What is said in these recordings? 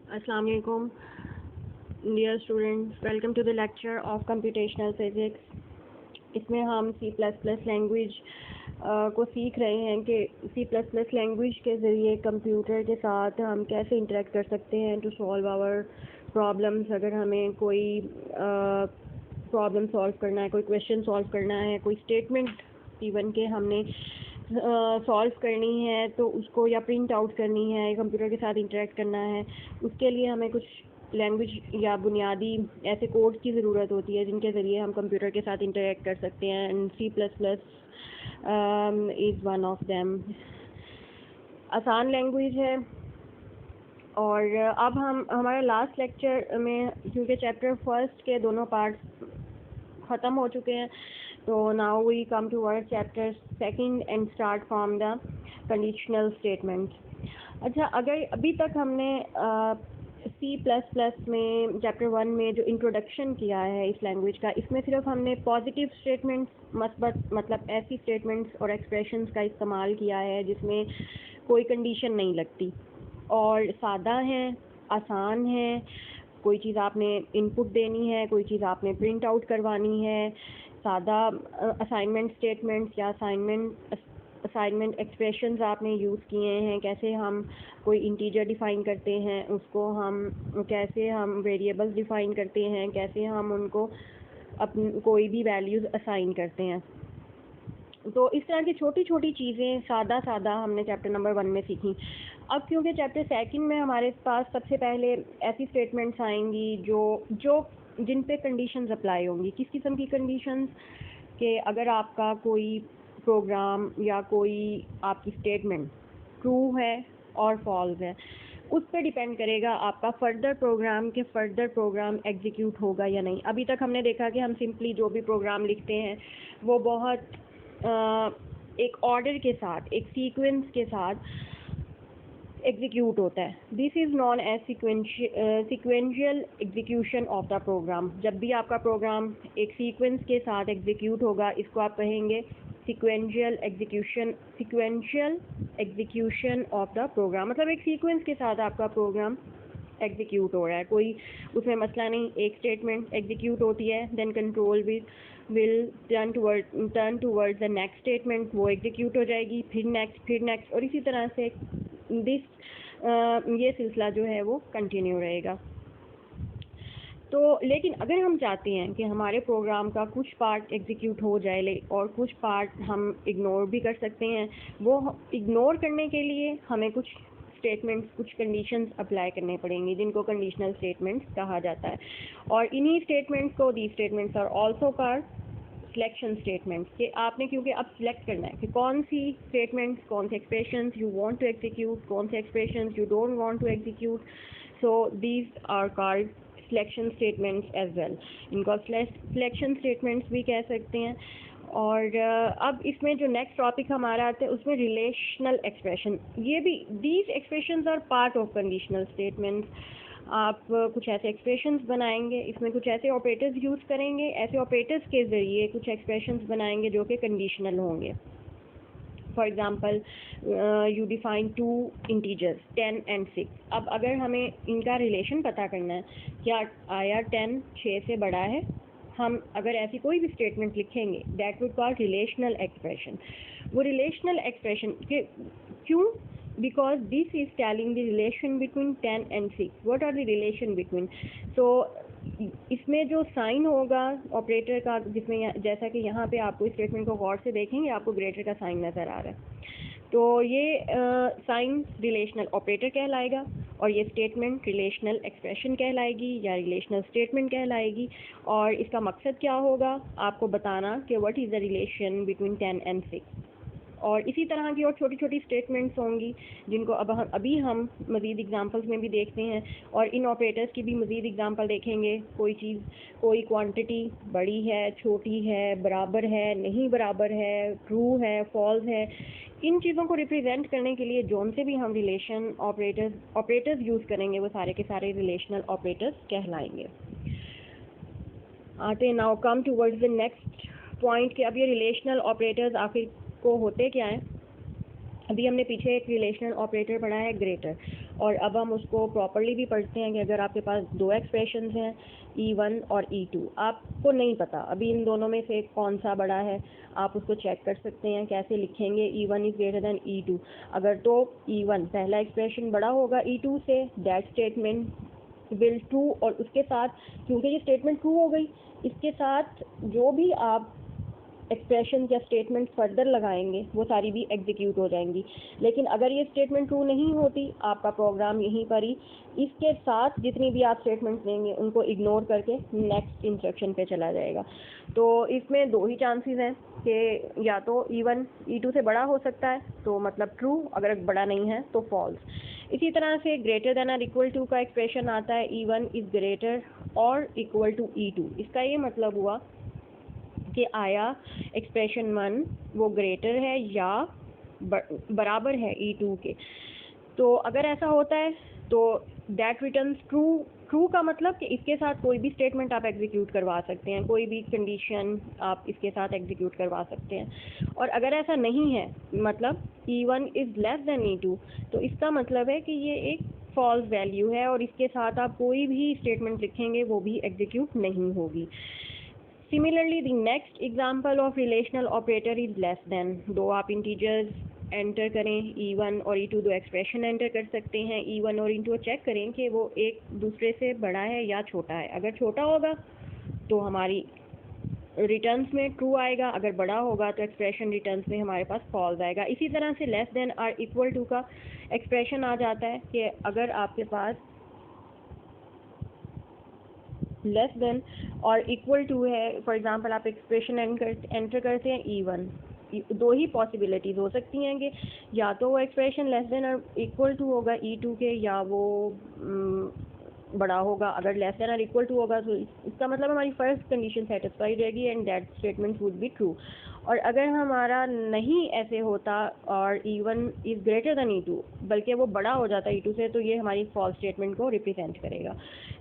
Assalamu alaikum, dear students. Welcome to the lecture of computational physics. इसमें हम C++ language को सीख रहे हैं कि C++ लैंग्वेज के ज़रिए कंप्यूटर के साथ हम कैसे इंटरेक्ट कर सकते हैं टू सॉल्व आवर प्रॉब्लम्स। अगर हमें कोई प्रॉब्लम सॉल्व करना है, कोई क्वेश्चन सॉल्व करना है, कोई स्टेटमेंट इवन के हमने सॉल्व करनी है तो उसको या प्रिंट आउट करनी है, कंप्यूटर के साथ इंटरेक्ट करना है, उसके लिए हमें कुछ लैंग्वेज या बुनियादी ऐसे कोड्स की ज़रूरत होती है जिनके ज़रिए हम कंप्यूटर के साथ इंटरेक्ट कर सकते हैं। And C++ is one of them. आसान लैंग्वेज है। और अब हम हमारे लास्ट लेक्चर में, क्योंकि चैप्टर फर्स्ट के दोनों पार्ट्स ख़त्म हो चुके हैं, तो now we come towards chapter second and start from the conditional statements. अच्छा, अगर अभी तक हमने C++ में चैप्टर 1 में जो इंट्रोडक्शन किया है इस लैंग्वेज का, इसमें सिर्फ हमने पॉजिटिव स्टेटमेंट्स मतलब ऐसी स्टेटमेंट्स और एक्सप्रेशंस का इस्तेमाल किया है जिसमें कोई कंडीशन नहीं लगती और सादा है, आसान है। कोई चीज़ आपने इनपुट देनी है, कोई चीज़ आपने प्रिंट आउट करवानी है। सादा असाइनमेंट स्टेटमेंट्स या असाइनमेंट एक्सप्रेशंस आपने यूज़ किए हैं। कैसे हम कोई इंटीजर डिफ़ाइन करते हैं, उसको कैसे हम वेरिएबल्स डिफ़ाइन करते हैं, कैसे हम उनको कोई भी वैल्यूज़ असाइन करते हैं। तो इस तरह की छोटी छोटी चीज़ें सादा हमने चैप्टर नंबर 1 में सीखी। अब क्योंकि चैप्टर सेकंड में हमारे पास सबसे पहले ऐसी स्टेटमेंट्स आएंगी जो जिन पे कंडीशंस अप्लाई होंगी। किस किस्म की कंडीशंस? कि अगर आपका कोई प्रोग्राम या कोई आपकी स्टेटमेंट ट्रू है और फॉल्स है, उस पर डिपेंड करेगा आपका फर्दर प्रोग्राम एग्जीक्यूट होगा या नहीं। अभी तक हमने देखा कि हम सिंपली जो भी प्रोग्राम लिखते हैं वो बहुत एक ऑर्डर के साथ, एक सीक्वेंस के साथ एग्जीक्यूट होता है। This is known as sequential execution of the program. जब भी आपका प्रोग्राम एक सीक्वेंस के साथ एग्जीक्यूट होगा, इसको आप कहेंगे sequential execution of the program. मतलब एक सीक्वेंस के साथ आपका प्रोग्राम एग्जीक्यूट हो रहा है, कोई उसमें मसला नहीं। एक स्टेटमेंट एग्जीक्यूट होती है, then control will turn towards the next statement, वो एग्जीक्यूट हो जाएगी, फिर नेक्स्ट और इसी तरह से ये सिलसिला जो है वो कंटिन्यू रहेगा। तो लेकिन अगर हम चाहते हैं कि हमारे प्रोग्राम का कुछ पार्ट एग्जीक्यूट हो जाए और कुछ पार्ट हम इग्नोर भी कर सकते हैं, वो इग्नोर करने के लिए हमें कुछ स्टेटमेंट्स, कुछ कंडीशंस अप्लाई करने पड़ेंगी जिनको कंडीशनल स्टेटमेंट्स कहा जाता है। और इन्हीं स्टेटमेंट्स को these statements are also called selection statements. कि आपने क्योंकि अब सिलेक्ट करना है कि कौन सी स्टेटमेंट्स, कौन से expressions you want to execute, कौन से expressions you don't want to execute. So these are called selection statements as well. इनको सिलेक्शन स्टेटमेंट्स भी कह सकते हैं। और अब इसमें जो नेक्स्ट टॉपिक हमारा आता है उसमें रिलेशनल एक्सप्रेशन। ये भी, these expressions are part of conditional statements. आप कुछ ऐसे एक्सप्रेशंस बनाएंगे, इसमें कुछ ऐसे ऑपरेटर्स यूज़ करेंगे, ऐसे ऑपरेटर्स के ज़रिए कुछ एक्सप्रेशंस बनाएंगे जो कि कंडीशनल होंगे। For example, you define 2 integers 10 and 6। अब अगर हमें इनका रिलेशन पता करना है, क्या आया 10 6 से बड़ा है, हम अगर ऐसी कोई भी स्टेटमेंट लिखेंगे, that would call relational expression. वो रिलेशनल एक्सप्रेशन के क्यों? Because this is telling the relation between 10 and 6. What are the relation between? So इसमें जो साइन होगा ऑपरेटर का, जिसमें जैसा कि यहाँ पे आपको इस स्टेटमेंट को गौर से देखेंगे, आपको ग्रेटर का साइन नज़र आ रहा है। तो ये साइन रिलेशनल ऑपरेटर कहलाएगा और ये स्टेटमेंट रिलेशनल एक्सप्रेशन कहलाएगी या रिलेशनल स्टेटमेंट कहलाएगी। और इसका मकसद क्या होगा? आपको बताना कि what is the relation between 10 and 6। और इसी तरह की और छोटी छोटी स्टेटमेंट्स होंगी जिनको अभी हम मज़ीद एग्जांपल्स में भी देखते हैं। और इन ऑपरेटर्स की भी मज़ीद एग्जांपल देखेंगे। कोई चीज़, कोई क्वांटिटी बड़ी है, छोटी है, बराबर है, नहीं बराबर है, ट्रू है, फॉल्स है, इन चीज़ों को रिप्रेजेंट करने के लिए जौन से भी हम रिलेशन ऑपरेटर्स यूज़ करेंगे, वो सारे के सारे रिलेशनल ऑपरेटर्स कहलाएंगे। आते now come towards the next point कि अब ये रिलेशनल ऑपरेटर्स आखिर को होते क्या हैं। अभी हमने पीछे एक रिलेशनल ऑपरेटर पढ़ा है, ग्रेटर, और अब हम उसको प्रॉपरली भी पढ़ते हैं कि अगर आपके पास दो एक्सप्रेशंस हैं E1 और E2, आपको नहीं पता अभी इन दोनों में से कौन सा बड़ा है, आप उसको चेक कर सकते हैं। कैसे लिखेंगे? E1 is greater then E2। अगर तो E1 पहला एक्सप्रेशन बड़ा होगा E2 से, दैट स्टेटमेंट विल ट्रू, और उसके साथ, क्योंकि ये स्टेटमेंट ट्रू हो गई, इसके साथ जो भी आप एक्सप्रेशन या स्टेटमेंट फर्दर लगाएंगे वो सारी भी एग्जीक्यूट हो जाएंगी। लेकिन अगर ये स्टेटमेंट ट्रू नहीं होती, आपका प्रोग्राम यहीं पर ही इसके साथ जितनी भी आप स्टेटमेंट्स देंगे उनको इग्नोर करके नेक्स्ट इंस्ट्रक्शन पे चला जाएगा। तो इसमें दो ही चांसेस हैं कि या तो E1 E2 से बड़ा हो सकता है तो मतलब ट्रू, अगर बड़ा नहीं है तो फॉल्स। इसी तरह से ग्रेटर देन और इक्वल टू का एक्सप्रेशन आता है E1 इज़ ग्रेटर और इक्वल टू E2। इसका ये मतलब हुआ कि आया एक्सप्रेशन 1 वो ग्रेटर है या बराबर है E2 के। तो अगर ऐसा होता है तो दैट रिटर्न्स ट्रू। ट्रू का मतलब कि इसके साथ कोई भी स्टेटमेंट आप एग्जीक्यूट करवा सकते हैं, कोई भी कंडीशन आप इसके साथ एग्जीक्यूट करवा सकते हैं। और अगर ऐसा नहीं है, मतलब E1 is less than E2, तो इसका मतलब है कि ये एक फॉल्स वैल्यू है और इसके साथ आप कोई भी स्टेटमेंट लिखेंगे वो भी एग्जीक्यूट नहीं होगी। Similarly, the next example of relational operator is less than। दो आप इंटीजर्स एंटर करें, E1 और E2 दो एक्सप्रेशन एंटर कर सकते हैं। E1 और E2 चेक करें कि वो एक दूसरे से बड़ा है या छोटा है। अगर छोटा होगा तो हमारी रिटर्न्स में ट्रू आएगा, अगर बड़ा होगा तो एक्सप्रेशन रिटर्न्स में हमारे पास फॉल्स आएगा। इसी तरह से लेस देन और इक्वल टू का एक्सप्रेशन आ जाता है कि अगर आपके पास लेस देन और इक्वल टू है, फॉर एग्जांपल आप एक्सप्रेशन एंटर करते हैं E1, दो ही पॉसिबिलिटीज हो सकती हैं कि या तो वो एक्सप्रेशन लेस देन और इक्वल टू होगा E2 के, या वो बड़ा होगा। अगर लेस देन और इक्वल टू होगा तो इसका मतलब हमारी फर्स्ट कंडीशन सेटिस्फाइड रहेगी and that statement would be true. और अगर हमारा नहीं ऐसे होता और E1 is greater then E2, बल्कि वो बड़ा हो जाता E2 से, तो ये हमारी फॉल्स स्टेटमेंट को रिप्रेजेंट करेगा।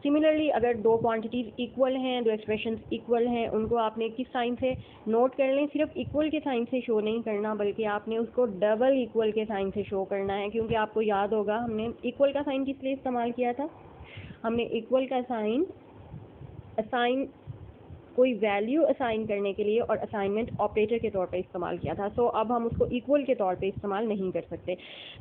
सिमिलरली अगर दो क्वांटिटीज़ इक्वल हैं, दो एक्सप्रेशंस इक्वल हैं, उनको आपने किस साइन से नोट कर लें, सिर्फ इक्वल के साइन से शो नहीं करना बल्कि आपने उसको डबल इक्वल के साइन से शो करना है। क्योंकि आपको याद होगा हमने इक्वल का साइन किस लिए इस्तेमाल किया था, हमने इक्वल का साइन असाइन कोई वैल्यू असाइन करने के लिए और असाइनमेंट ऑपरेटर के तौर पे इस्तेमाल किया था। सो अब हम उसको इक्वल के तौर पे इस्तेमाल नहीं कर सकते।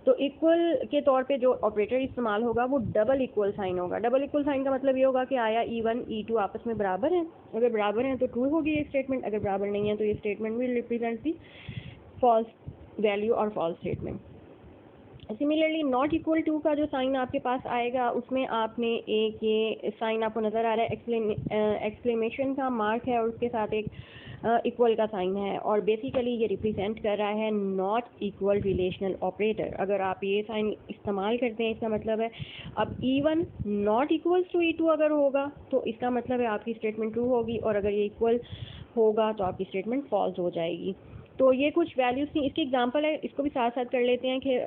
तो इक्वल के तौर पे जो ऑपरेटर इस्तेमाल होगा वो डबल इक्वल साइन होगा। डबल इक्वल साइन का मतलब ये होगा कि आया E1 E2 आपस में बराबर हैं, अगर बराबर हैं तो ट्रू होगी ये स्टेटमेंट, अगर बराबर नहीं है तो ये statement will represent the false value और false statement. Similarly not equal to का जो साइन आपके पास आएगा उसमें आपने एक ये साइन आपको नज़र आ रहा है, एक्सक्लेमेशन का मार्क है और उसके साथ एक इक्वल का साइन है, और बेसिकली ये रिप्रेजेंट कर रहा है नॉट इक्वल रिलेशनल ऑपरेटर। अगर आप ये साइन इस्तेमाल करते हैं इसका मतलब है अब E1 not equals to E2 अगर होगा तो इसका मतलब है आपकी स्टेटमेंट ट्रू होगी, और अगर ये इक्वल होगा तो आपकी स्टेटमेंट फॉल्स हो जाएगी। तो ये कुछ वैल्यूज़ थी, इसकी एग्जांपल है, इसको भी साथ साथ कर लेते हैं कि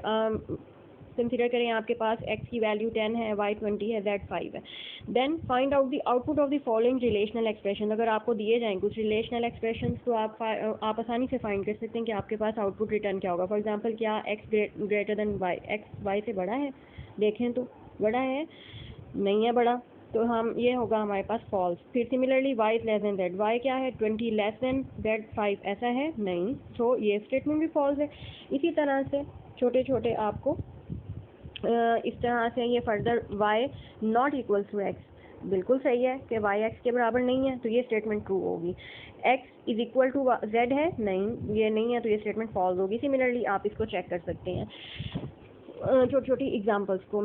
कंसिडर करें आपके पास x की वैल्यू 10 है, y 20 है, z 5 है। Then find out the output of the following relational expression. अगर आपको दिए जाएं कुछ रिलेशनल एक्सप्रेशन तो आप आसानी से फाइंड कर सकते हैं कि आपके पास आउटपुट रिटर्न क्या होगा। फॉर एग्जांपल क्या x greater than y, x y से बड़ा है, देखें तो बड़ा है, नहीं है बड़ा, तो हम ये होगा हमारे पास फॉल्स। फिर similarly y is less than z, y क्या है 20 लेस देन z 5, ऐसा है नहीं, तो ये स्टेटमेंट भी फॉल्स है। इसी तरह से छोटे छोटे आपको इस तरह से ये further y not equals to x, बिल्कुल सही है कि y x के बराबर नहीं है तो ये स्टेटमेंट ट्रू होगी। x is equal to z है, नहीं ये नहीं है तो ये स्टेटमेंट फॉल्स होगी। सिमिलरली आप इसको चेक कर सकते हैं छोटी छोटी एग्जांपल्स को।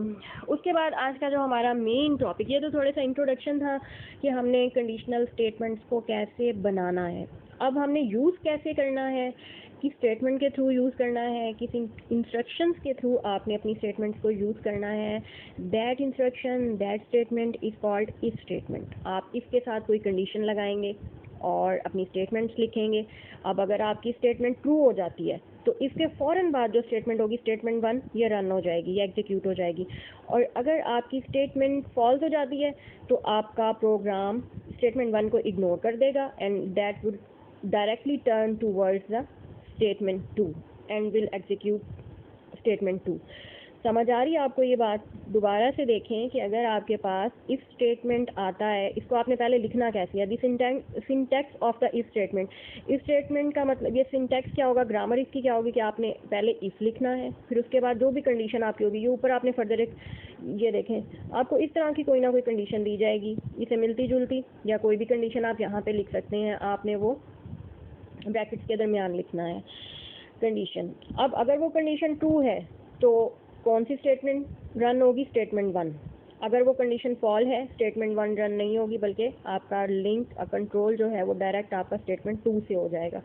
उसके बाद आज का जो हमारा मेन टॉपिक, ये तो थोड़ा सा इंट्रोडक्शन था कि हमने कंडीशनल स्टेटमेंट्स को कैसे बनाना है। अब हमने यूज़ कैसे करना है, किस स्टेटमेंट के थ्रू यूज़ करना है, किस इंस्ट्रक्शंस के थ्रू आपने अपनी स्टेटमेंट्स को यूज़ करना है। That instruction that statement is called if statement. आप इसके साथ कोई कंडीशन लगाएंगे और अपनी स्टेटमेंट्स लिखेंगे। अब अगर आपकी स्टेटमेंट ट्रू हो जाती है तो इसके फ़ौरन बाद जो स्टेटमेंट होगी स्टेटमेंट 1 ये रन हो जाएगी, ये एग्जीक्यूट हो जाएगी। और अगर आपकी स्टेटमेंट फॉल्स हो जाती है तो आपका प्रोग्राम स्टेटमेंट 1 को इग्नोर कर देगा and that would directly turn towards the statement 2 and will execute statement 2। समझ आ रही है आपको ये बात? दोबारा से देखें कि अगर आपके पास इफ स्टेटमेंट आता है, इसको आपने पहले लिखना कैसे है? The syntax of the if statement. If statement का मतलब, ये सिंटैक्स क्या होगा, ग्रामर इसकी क्या होगी कि आपने पहले इफ लिखना है, फिर उसके बाद जो भी कंडीशन आपकी होगी, ये ऊपर आपने फर्दर एक, ये देखें आपको इस तरह की कोई ना कोई कंडीशन दी जाएगी, इसे मिलती जुलती, या कोई भी कंडीशन आप यहाँ पे लिख सकते हैं, आपने वो ब्रैकेट्स के दरमियान लिखना है कंडीशन। अब अगर वो कंडीशन ट्रू है तो कौन सी स्टेटमेंट रन होगी? स्टेटमेंट 1। अगर वो कंडीशन फॉल है, स्टेटमेंट 1 रन नहीं होगी, बल्कि आपका लिंक कंट्रोल जो है वो डायरेक्ट आपका स्टेटमेंट 2 से हो जाएगा।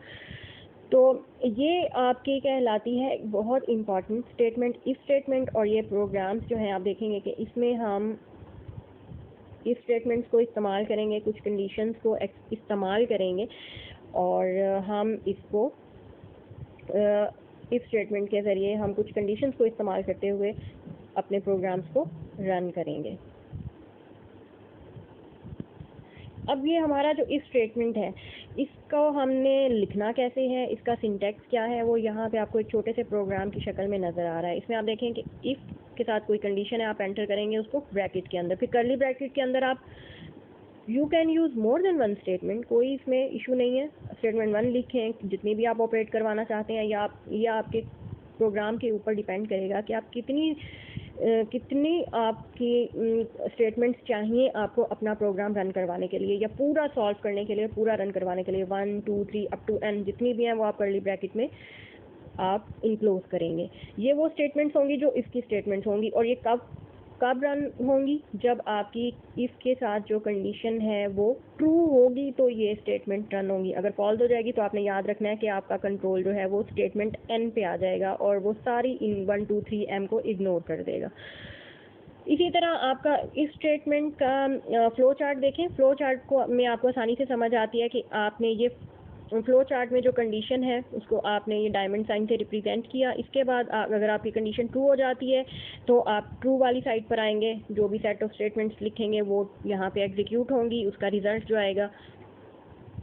तो ये आपकी कहलाती है बहुत इंपॉर्टेंट स्टेटमेंट, इफ स्टेटमेंट। और ये प्रोग्राम्स जो हैं आप देखेंगे कि इसमें हम इफ स्टेटमेंट्स को इस्तेमाल करेंगे, कुछ कंडीशंस को इस्तेमाल करेंगे, और हम इसको इफ स्टेटमेंट के ज़रिए हम कुछ कंडीशंस को इस्तेमाल करते हुए अपने प्रोग्राम्स को रन करेंगे। अब ये हमारा जो इफ स्टेटमेंट है, इसको हमने लिखना कैसे है, इसका सिंटैक्स क्या है, वो यहाँ पे आपको एक छोटे से प्रोग्राम की शक्ल में नज़र आ रहा है। इसमें आप देखें कि इफ़ के साथ कोई कंडीशन है, आप एंटर करेंगे उसको ब्रैकेट के अंदर, फिर कर्ली ब्रैकेट के अंदर आप you can use more than one statement, कोई इसमें इशू नहीं है। स्टेटमेंट 1 लिखें, जितनी भी आप ऑपरेट करवाना चाहते हैं, या आप, या आपके प्रोग्राम के ऊपर डिपेंड करेगा कि आप कितनी आपकी स्टेटमेंट्स चाहिए आपको अपना प्रोग्राम रन करवाने के लिए, या पूरा सॉल्व करने के लिए, पूरा रन करवाने के लिए। 1 2 3 अप टू n जितनी भी हैं वो आप कर्ली ब्रैकेट में आप इनक्लोज करेंगे। ये वो स्टेटमेंट्स होंगी जो इसकी स्टेटमेंट्स होंगी, और ये कब रन होंगी? जब आपकी इफ़ के साथ जो कंडीशन है वो ट्रू होगी तो ये स्टेटमेंट रन होगी। अगर फॉल्स हो जाएगी तो आपने याद रखना है कि आपका कंट्रोल जो है वो स्टेटमेंट n पे आ जाएगा, और वो सारी इन 1 2 3 m को इग्नोर कर देगा। इसी तरह आपका इस स्टेटमेंट का फ्लो चार्ट देखें। फ्लो चार्ट को में आपको आसानी से समझ आती है कि आपने ये फ्लो चार्ट में जो कंडीशन है उसको आपने ये डायमंड साइन से रिप्रेजेंट किया। इसके बाद अगर आपकी कंडीशन ट्रू हो जाती है तो आप ट्रू वाली साइड पर आएंगे, जो भी सेट ऑफ स्टेटमेंट्स लिखेंगे वो यहाँ पे एग्जीक्यूट होंगी, उसका रिजल्ट जो आएगा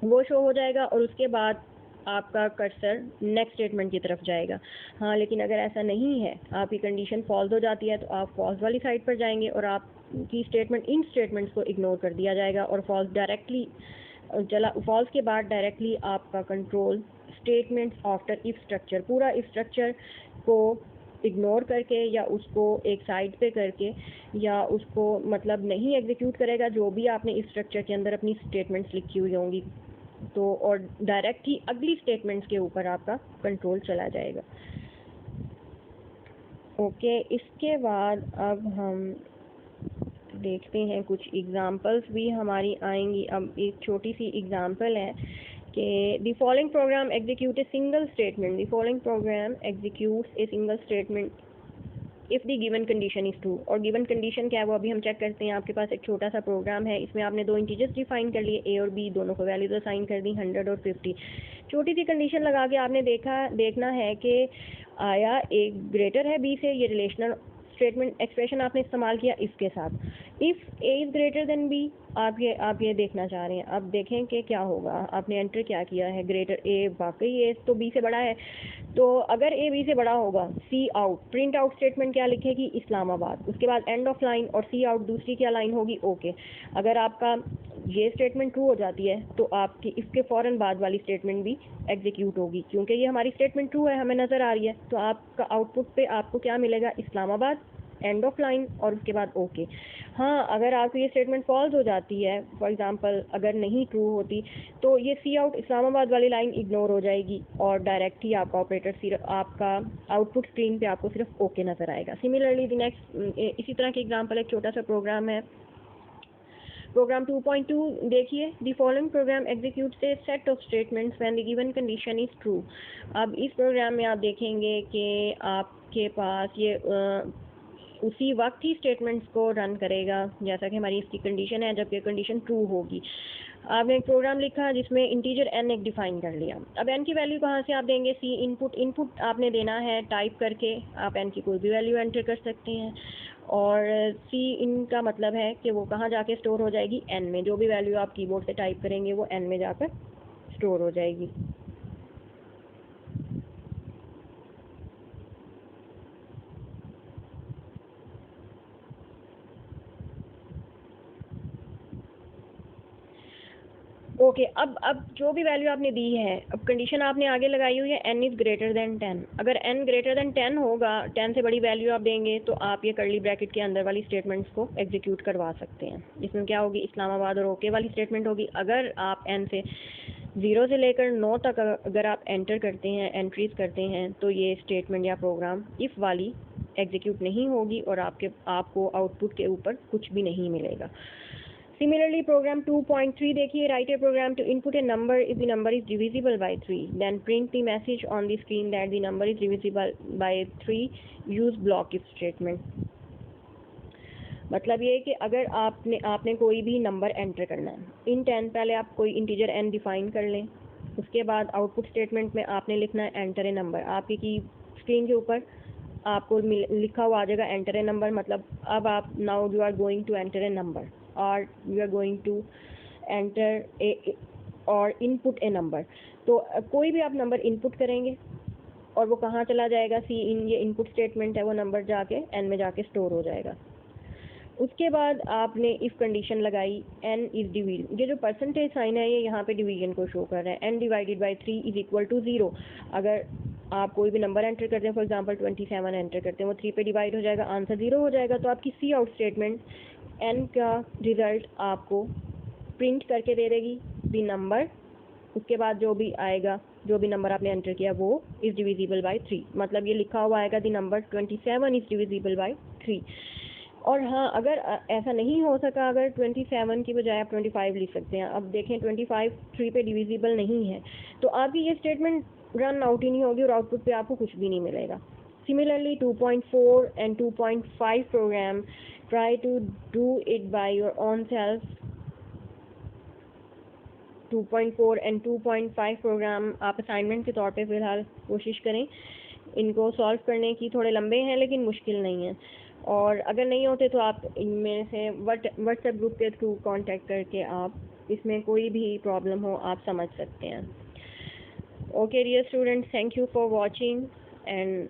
वो शो हो जाएगा, और उसके बाद आपका कर्सर नेक्स्ट स्टेटमेंट की तरफ जाएगा। हाँ, लेकिन अगर ऐसा नहीं है, आपकी कंडीशन फॉल्स हो जाती है, तो आप फॉल्स वाली साइड पर जाएंगे और आपकी स्टेटमेंट, इन स्टेटमेंट्स को इग्नोर कर दिया जाएगा, और फॉल्स के बाद डायरेक्टली आपका control statements after if structure, पूरा इफ स्ट्रक्चर को इग्नोर करके, या उसको एक साइड पे करके, या उसको मतलब नहीं एग्जीक्यूट करेगा जो भी आपने इस स्ट्रक्चर के अंदर अपनी स्टेटमेंट्स लिखी हुई होंगी, तो और डायरेक्ट ही अगली स्टेटमेंट्स के ऊपर आपका कंट्रोल चला जाएगा। ओके, इसके बाद अब हम देखते हैं कुछ एग्जांपल्स भी हमारी आएंगी। अब एक छोटी सी एग्जांपल है कि the following program execute a single statement, the following programme executes a single statement if the given condition is true. और गिवन कंडीशन क्या है वो अभी हम चेक करते हैं। आपके पास एक छोटा सा प्रोग्राम है, इसमें आपने दो इंटीजर्स डिफाइन कर लिए, ए और बी, दोनों को वैल्यूज असाइन कर दी 100 और 50। छोटी सी कंडीशन लगा के आपने देखना है कि आया ए ग्रेटर है बी से, ये रिलेशनल स्टेटमेंट एक्सप्रेशन आपने इस्तेमाल किया इसके साथ। If A is greater than B, आप ये देखना चाह रहे हैं। अब देखें कि क्या होगा। आपने एंटर क्या किया है, ग्रेटर ए, वाकई ए तो बी से बड़ा है, तो अगर ए बी से बड़ा होगा, सी आउट, प्रिंट आउट स्टेटमेंट क्या लिखेगी, इस्लामाबाद। उसके बाद एंड ऑफ लाइन, और सी आउट दूसरी क्या लाइन होगी, ओके। अगर आपका ये स्टेटमेंट ट्रू हो जाती है तो आपकी इसके फ़ौरन बाद वाली स्टेटमेंट भी एग्जीक्यूट होगी, क्योंकि ये हमारी स्टेटमेंट ट्रू है, हमें नज़र आ रही है। तो आपका आउटपुट पे आपको क्या मिलेगा, इस्लामाबाद, एंड ऑफ लाइन, और उसके बाद ओके। हाँ, अगर आपकी ये स्टेटमेंट फॉल्स हो जाती है, फॉर एग्जांपल अगर नहीं ट्रू होती, तो ये सी आउट इस्लामाबाद वाली लाइन इग्नोर हो जाएगी, और डायरेक्ट ही आपका ऑपरेटर सिर्फ आपका आउटपुट स्क्रीन पे आपको सिर्फ ओके नज़र आएगा। सिमिलरली द नेक्स्ट, इसी तरह की एग्जांपल एक छोटा सा प्रोग्राम है, प्रोग्राम 2.2 देखिए। The following programme executes A set of statements when the given condition is true. अब इस प्रोग्राम में आप देखेंगे कि आपके पास ये उसी वक्त ही स्टेटमेंट्स को रन करेगा जैसा कि हमारी इसकी कंडीशन है, जबकि कंडीशन ट्रू होगी। आपने एक प्रोग्राम लिखा जिसमें इंटीजर n एक डिफाइन कर लिया। अब n की वैल्यू कहाँ से आप देंगे, सी इनपुट आपने देना है टाइप करके, आप n की कोई भी वैल्यू एंटर कर सकते हैं, और सी इन का मतलब है कि वो कहाँ जाके स्टोर हो जाएगी, n में। जो भी वैल्यू आप कीबोर्ड से टाइप करेंगे वो n में जाकर स्टोर हो जाएगी। ओके अब जो भी वैल्यू आपने दी है, अब कंडीशन आपने आगे लगाई हुई है n इज़ ग्रेटर देन 10। अगर n ग्रेटर देन 10 होगा, 10 से बड़ी वैल्यू आप देंगे, तो आप ये कर्ली ब्रैकेट के अंदर वाली स्टेटमेंट्स को एग्जीक्यूट करवा सकते हैं। इसमें क्या होगी, इस्लामाबाद और ओके वाली स्टेटमेंट होगी। अगर आप n से 0 से लेकर 9 तक अगर आप एंटर करते हैं, एंट्रीज करते हैं, तो ये स्टेटमेंट या प्रोग्राम इफ़ वाली एग्जीक्यूट नहीं होगी और आपको आउटपुट के ऊपर कुछ भी नहीं मिलेगा। Similarly, program 2.3 देखिए, write a program to input a number if the number is divisible by 3, then print the message on the screen that the number is divisible by 3, use block if statement। मतलब ये है कि अगर आपने कोई भी number enter करना है, इन 10 पहले आप कोई इंटीजर n डिफाइन कर लें, उसके बाद आउटपुट स्टेटमेंट में आपने लिखना है एंटर ए नंबर। आपकी की स्क्रीन के ऊपर आपको लिखा हुआ आ जाएगा एंटर ए नंबर, मतलब अब आप now you are going to enter a number और you are going to enter a और इनपुट ए नंबर। तो कोई भी आप नंबर इनपुट करेंगे और वो कहाँ चला जाएगा, ये इनपुट स्टेटमेंट है, वो नंबर जाके n में जाके स्टोर हो जाएगा। उसके बाद आपने इफ़ कंडीशन लगाई n इज़ डिवीजन, ये जो परसेंटेज साइन है ये यहाँ पे डिवीजन को शो कर रहा है, n divided by 3 is equal to 0। अगर आप कोई भी नंबर एंटर करते हैं, फॉर एग्जांपल 27 एंटर करते हैं, वो 3 पे डिवाइड हो जाएगा, आंसर 0 हो जाएगा। तो आपकी सी आउट स्टेटमेंट n का रिज़ल्ट आपको प्रिंट करके दे देगी दी नंबर। उसके बाद जो भी आएगा, जो भी नंबर आपने एंटर किया वो इज़ डिविजिबल बाई 3, मतलब ये लिखा हुआ आएगा the number 27 is divisible by 3। और हाँ, अगर ऐसा नहीं हो सका, अगर 27 की बजाय आप 25 लिख सकते हैं। अब देखें 25 3 पे डिविजिबल नहीं है, तो आपकी ये स्टेटमेंट रन आउट ही नहीं होगी और आउटपुट पे आपको कुछ भी नहीं मिलेगा। Similarly, 2.4 and 2.5 program, try to do it by your own self। 2.4 and 2.5 programme आप असाइनमेंट के तौर पे फ़िलहाल कोशिश करें इनको सॉल्व करने की। थोड़े लंबे हैं लेकिन मुश्किल नहीं है, और अगर नहीं होते तो आप इनमें से व्हाट्सएप ग्रुप के थ्रू कांटेक्ट करके आप इसमें कोई भी प्रॉब्लम हो आप समझ सकते हैं। Okay dear students, thank you for watching and